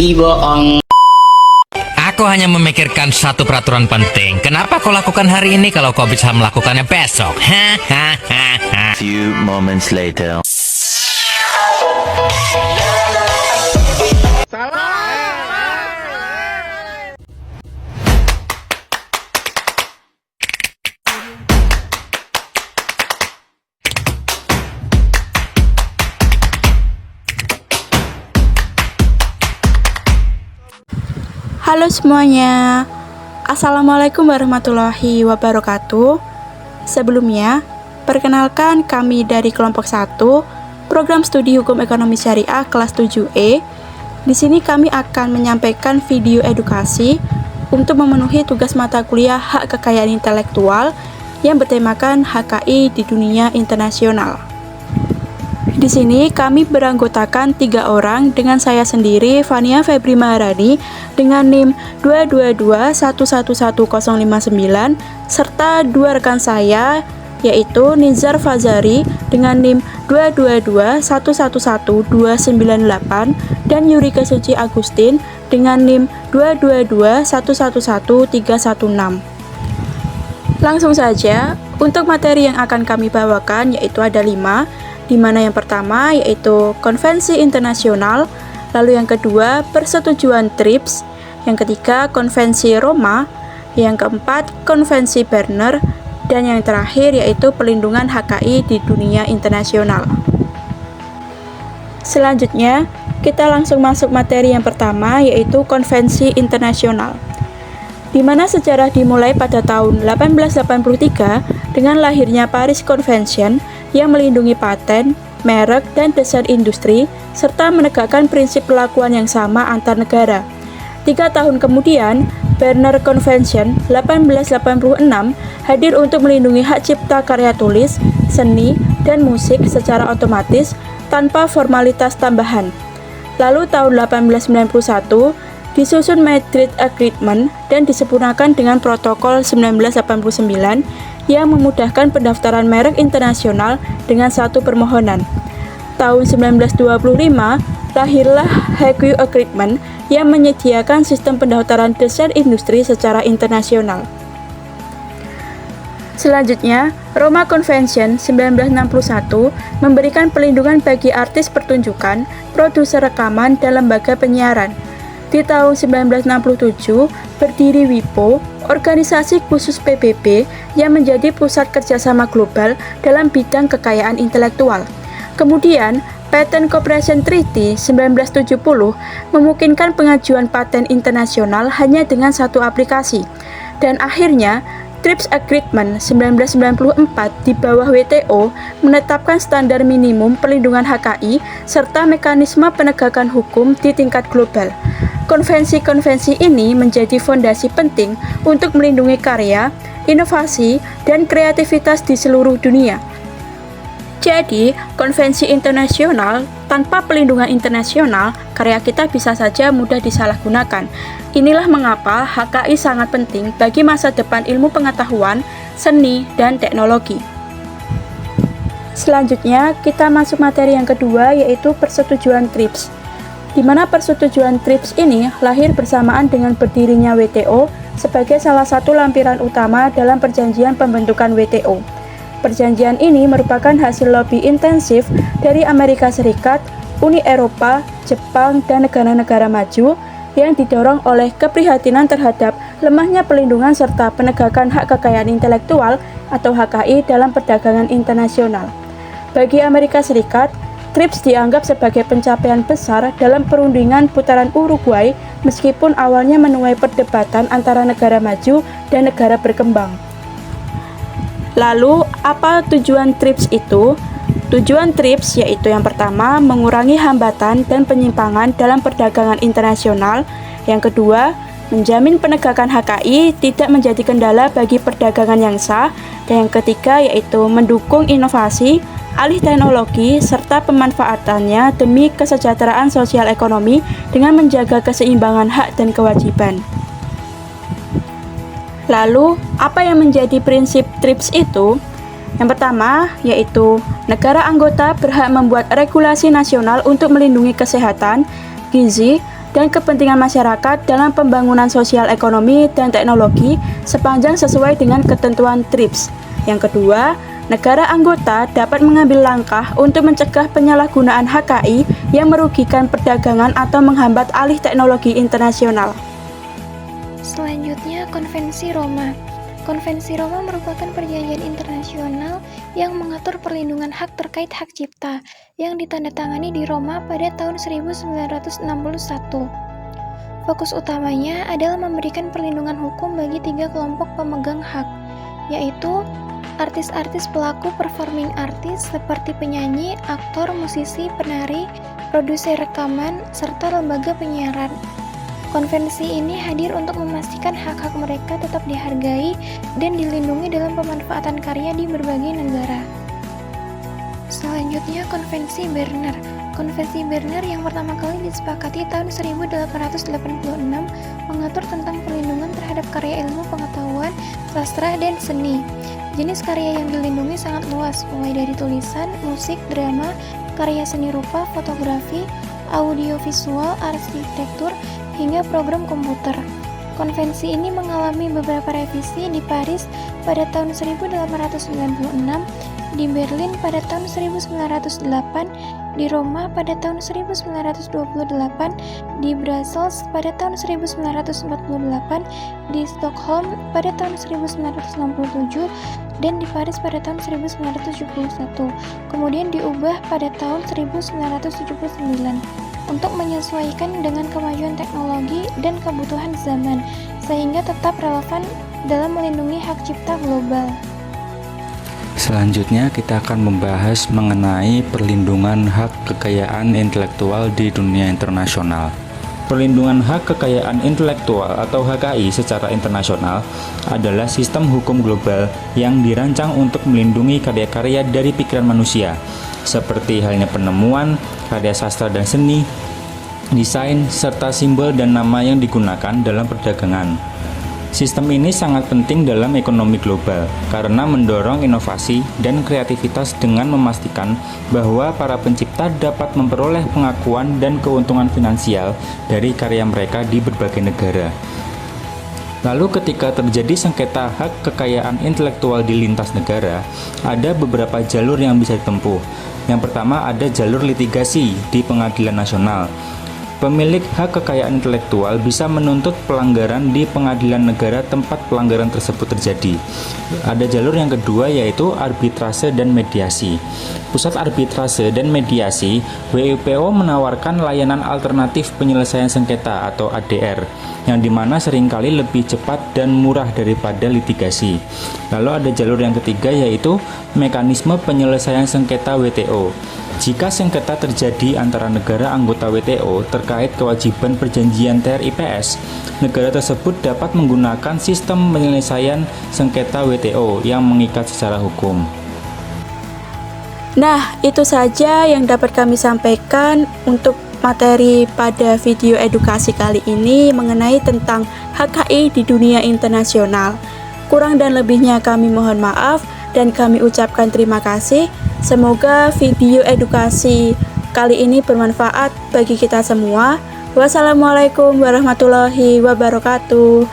bohong. Aku hanya memikirkan satu peraturan penting. Kenapa kau lakukan hari ini kalau kau bisa melakukannya besok? Few moments later. Halo semuanya, Assalamualaikum warahmatullahi wabarakatuh. Sebelumnya, perkenalkan kami dari kelompok 1, program studi hukum ekonomi syariah kelas 7E. Di sini kami akan menyampaikan video edukasi untuk memenuhi tugas mata kuliah hak kekayaan intelektual yang bertemakan HKI di dunia internasional. Di sini kami beranggotakan 3 orang dengan saya sendiri, Fania Febri Maharani, dengan NIM 222111059, serta 2 rekan saya, yaitu Nizar Fazari dengan NIM 222111298 dan Yuri Kesuci Agustin dengan NIM 222111316. Langsung saja, untuk materi yang akan kami bawakan yaitu ada 5, di mana yang pertama yaitu konvensi internasional, lalu yang kedua persetujuan TRIPS, yang ketiga konvensi Roma, yang keempat konvensi Berner, dan yang terakhir yaitu pelindungan HKI di dunia internasional. Selanjutnya, kita langsung masuk materi yang pertama yaitu konvensi internasional, di mana sejarah dimulai pada tahun 1883 dengan lahirnya Paris Convention yang melindungi paten, merek, dan desain industri, serta menegakkan prinsip perlakuan yang sama antar negara. 3 tahun kemudian, Berner Convention 1886 hadir untuk melindungi hak cipta karya tulis, seni, dan musik secara otomatis tanpa formalitas tambahan. Lalu tahun 1891, disusun Madrid Agreement dan disempurnakan dengan Protokol 1989 yang memudahkan pendaftaran merek internasional dengan 1 permohonan. Tahun 1925, lahirlah Hague Agreement yang menyediakan sistem pendaftaran desain industri secara internasional. Selanjutnya, Roma Convention 1961 memberikan pelindungan bagi artis pertunjukan, produser rekaman, dan lembaga penyiaran. Di tahun 1967, berdiri WIPO, organisasi khusus PBB yang menjadi pusat kerjasama global dalam bidang kekayaan intelektual. Kemudian, Patent Cooperation Treaty 1970 memungkinkan pengajuan paten internasional hanya dengan 1 aplikasi. Dan akhirnya, TRIPS Agreement 1994 di bawah WTO menetapkan standar minimum perlindungan HKI serta mekanisme penegakan hukum di tingkat global. Konvensi-konvensi ini menjadi fondasi penting untuk melindungi karya, inovasi, dan kreativitas di seluruh dunia. Jadi, konvensi internasional tanpa pelindungan internasional, karya kita bisa saja mudah disalahgunakan. Inilah mengapa HKI sangat penting bagi masa depan ilmu pengetahuan, seni, dan teknologi. Selanjutnya, kita masuk materi yang kedua yaitu persetujuan TRIPS, di mana persetujuan TRIPS ini lahir bersamaan dengan berdirinya WTO sebagai salah satu lampiran utama dalam perjanjian pembentukan WTO. Perjanjian ini merupakan hasil lobby intensif dari Amerika Serikat, Uni Eropa, Jepang, dan negara-negara maju yang didorong oleh keprihatinan terhadap lemahnya pelindungan serta penegakan hak kekayaan intelektual atau HKI dalam perdagangan internasional. Bagi Amerika Serikat, TRIPS dianggap sebagai pencapaian besar dalam perundingan putaran Uruguay meskipun awalnya menuai perdebatan antara negara maju dan negara berkembang. Lalu, apa tujuan TRIPS itu? Tujuan TRIPS yaitu yang pertama, mengurangi hambatan dan penyimpangan dalam perdagangan internasional. Yang kedua, menjamin penegakan HKI tidak menjadi kendala bagi perdagangan yang sah. Dan yang ketiga yaitu mendukung inovasi, alih teknologi, serta pemanfaatannya demi kesejahteraan sosial ekonomi dengan menjaga keseimbangan hak dan kewajiban. Lalu, apa yang menjadi prinsip TRIPS itu? Yang pertama, yaitu negara anggota berhak membuat regulasi nasional untuk melindungi kesehatan, gizi, dan kepentingan masyarakat dalam pembangunan sosial ekonomi dan teknologi sepanjang sesuai dengan ketentuan TRIPS. Yang kedua, negara anggota dapat mengambil langkah untuk mencegah penyalahgunaan HKI yang merugikan perdagangan atau menghambat alih teknologi internasional. Selanjutnya, Konvensi Roma. Konvensi Roma merupakan perjanjian internasional yang mengatur perlindungan hak terkait hak cipta yang ditandatangani di Roma pada tahun 1961. Fokus utamanya adalah memberikan perlindungan hukum bagi 3 kelompok pemegang hak, yaitu artis-artis pelaku performing artis seperti penyanyi, aktor, musisi, penari, produser rekaman, serta lembaga penyiaran. Konvensi ini hadir untuk memastikan hak-hak mereka tetap dihargai dan dilindungi dalam pemanfaatan karya di berbagai negara. Selanjutnya, Konvensi Berner. Konvensi Berner yang pertama kali disepakati tahun 1886 mengatur tentang perlindungan terhadap karya ilmu pengetahuan, sastra, dan seni. Jenis karya yang dilindungi sangat luas, mulai dari tulisan, musik, drama, karya seni rupa, fotografi, audiovisual, arsitektur, hingga program komputer. Konvensi ini mengalami beberapa revisi di Paris pada tahun 1896, di Berlin pada tahun 1908, di Roma pada tahun 1928, di Brussels pada tahun 1948, di Stockholm pada tahun 1967, dan di Paris pada tahun 1971. Kemudian diubah pada tahun 1979 untuk menyesuaikan dengan kemajuan teknologi dan kebutuhan zaman, sehingga tetap relevan dalam melindungi hak cipta global. Selanjutnya kita akan membahas mengenai perlindungan hak kekayaan intelektual di dunia internasional. Perlindungan hak kekayaan intelektual atau HKI secara internasional adalah sistem hukum global yang dirancang untuk melindungi karya-karya dari pikiran manusia, seperti halnya penemuan, karya sastra dan seni, desain, serta simbol dan nama yang digunakan dalam perdagangan. Sistem ini sangat penting dalam ekonomi global karena mendorong inovasi dan kreativitas dengan memastikan bahwa para pencipta dapat memperoleh pengakuan dan keuntungan finansial dari karya mereka di berbagai negara. Lalu ketika terjadi sengketa hak kekayaan intelektual di lintas negara, ada beberapa jalur yang bisa ditempuh. Yang pertama ada jalur litigasi di pengadilan nasional. Pemilik hak kekayaan intelektual bisa menuntut pelanggaran di pengadilan negara tempat pelanggaran tersebut terjadi. Ada jalur yang kedua yaitu arbitrase dan mediasi. Pusat Arbitrase dan Mediasi (WIPO) menawarkan layanan alternatif penyelesaian sengketa atau ADR, yang dimana seringkali lebih cepat dan murah daripada litigasi. Lalu ada jalur yang ketiga yaitu mekanisme penyelesaian sengketa WTO. Jika sengketa terjadi antara negara anggota WTO terkait kewajiban perjanjian TRIPS, negara tersebut dapat menggunakan sistem penyelesaian sengketa WTO yang mengikat secara hukum. Nah, itu saja yang dapat kami sampaikan untuk materi pada video edukasi kali ini mengenai tentang HKI di dunia internasional. Kurang dan lebihnya kami mohon maaf dan kami ucapkan terima kasih. Semoga video edukasi kali ini bermanfaat bagi kita semua. Wassalamualaikum warahmatullahi wabarakatuh.